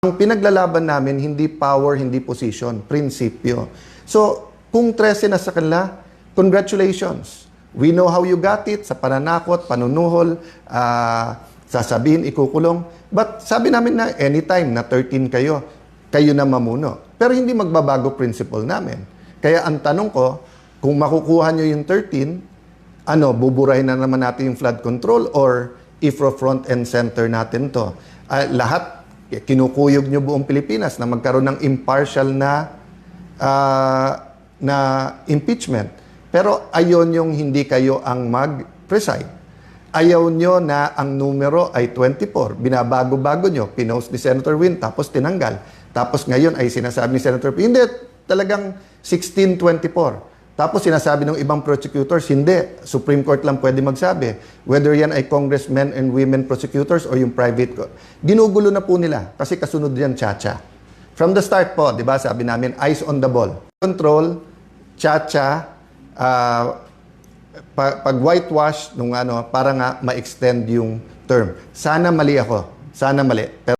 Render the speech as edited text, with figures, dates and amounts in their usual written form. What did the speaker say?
Ang pinaglalaban namin, hindi power, hindi position, prinsipyo. So, kung 13 na sa kanila, congratulations. We know how you got it, sa pananakot, panunuhol, sasabihin, ikukulong. But sabi namin na anytime na 13 kayo, kayo na mamuno. Pero hindi magbabago principle namin. Kaya ang tanong ko, kung makukuha nyo yung 13, buburahin na naman natin yung flood control or IFRO front and center natin to. Lahat, kinukuyog nyo buong Pilipinas na magkaroon ng impartial na impeachment. Pero ayon yung hindi kayo ang mag-preside. Ayaw nyo na ang numero ay 24. Binabago-bago nyo. Pinost ni Senator Win, tapos tinanggal. Tapos ngayon ay sinasabi ni Senator Win, hindi, talagang 1624. Tapos sinasabi ng ibang prosecutors, hindi. Supreme Court lang pwede magsabi. Whether yan ay congressmen and women prosecutors or yung private court. Ginugulo na po nila kasi kasunod yan, Chacha. From the start po, di ba, sabi namin, eyes on the ball. Control, Chacha, pag whitewash, para nga ma-extend yung term. Sana mali ako. Sana mali. Pero